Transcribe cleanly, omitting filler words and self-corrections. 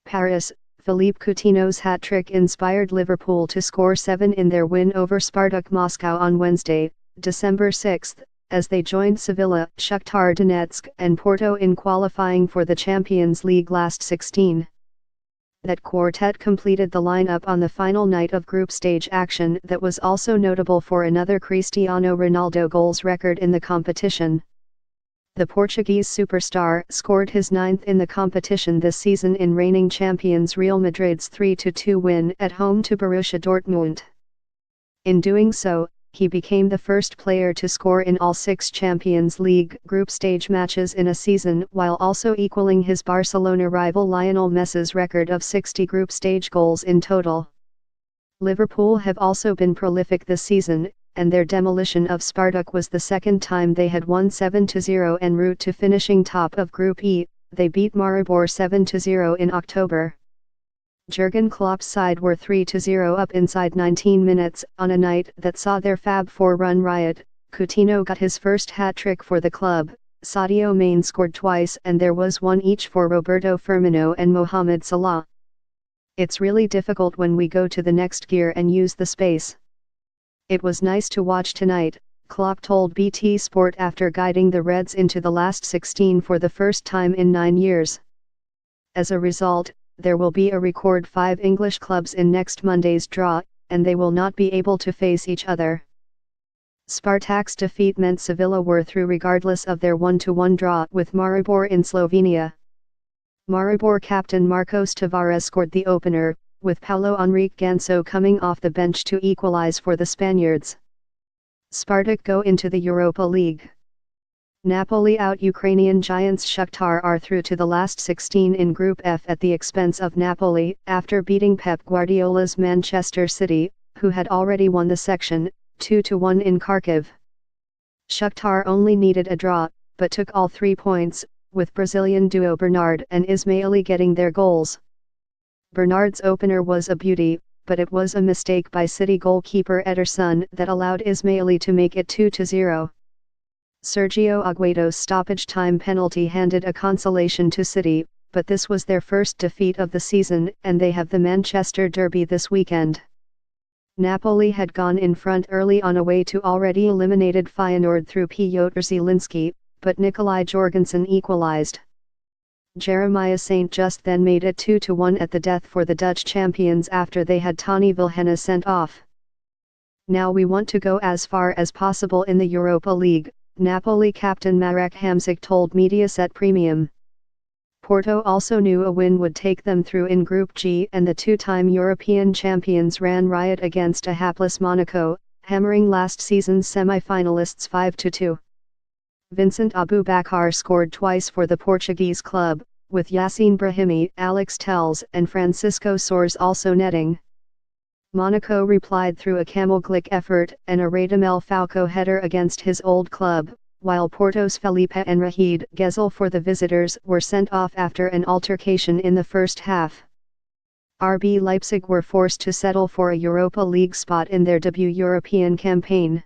Paris, Philippe Coutinho's hat-trick inspired Liverpool to score 7 in their win over Spartak Moscow on Wednesday, December 6, as they joined Sevilla, Shakhtar Donetsk and Porto in qualifying for the Champions League last 16. That quartet completed the lineup on the final night of group stage action that was also notable for another Cristiano Ronaldo goals record in the competition. The Portuguese superstar scored his 9th in the competition this season in reigning champions Real Madrid's 3-2 win at home to Borussia Dortmund. In doing so, he became the first player to score in all 6 Champions League group stage matches in a season, while also equaling his Barcelona rival Lionel Messi's record of 60 group stage goals in total. Liverpool have also been prolific this season, and their demolition of Spartak was the second time they had won 7-0 en route to finishing top of Group E. They beat Maribor 7-0 in October. Jurgen Klopp's side were 3-0 up inside 19 minutes. On a night that saw their Fab Four run riot, Coutinho got his first hat-trick for the club, Sadio Mane scored twice and there was one each for Roberto Firmino and Mohamed Salah. It's really difficult when we go to the next gear and use the space. It was nice to watch tonight, Klopp told BT Sport after guiding the Reds into the last 16 for the first time in 9 years. As a result, there will be a record 5 English clubs in next Monday's draw, and they will not be able to face each other. Spartak's defeat meant Sevilla were through regardless of their 1-1 draw with Maribor in Slovenia. Maribor captain Marcos Tavares scored the opener, with Paulo Henrique Ganso coming off the bench to equalize for the Spaniards. Spartak go into the Europa League. Napoli out Ukrainian giants Shakhtar are through to the last 16 in Group F at the expense of Napoli, after beating Pep Guardiola's Manchester City, who had already won the section, 2-1 in Kharkiv. Shakhtar only needed a draw, but took all 3 points, with Brazilian duo Bernard and Ismaili getting their goals. Bernard's opener was a beauty, but it was a mistake by City goalkeeper Ederson that allowed Ismaili to make it 2-0. Sergio Aguedo's stoppage time penalty handed a consolation to City, but this was their first defeat of the season and they have the Manchester Derby this weekend. Napoli had gone in front early on away to already eliminated Feyenoord through Piotr Zielinski, but Nikolai Jorgensen equalized. Jeremiah Saint just then made it 2-1 at the death for the Dutch champions after they had Tony Vilhena sent off. Now we want to go as far as possible in the Europa League, Napoli captain Marek Hamsik told Mediaset Premium. Porto also knew a win would take them through in Group G, and the 2-time European champions ran riot against a hapless Monaco, hammering last season's semi-finalists 5-2. Vincent Aboubakar scored twice for the Portuguese club, with Yassine Brahimi, Alex Telles and Francisco Soares also netting. Monaco replied through a Camel Glick effort and a Radamel Falcao header against his old club, while Porto's Felipe and Rahid Gezel for the visitors were sent off after an altercation in the first half. RB Leipzig were forced to settle for a Europa League spot in their debut European campaign.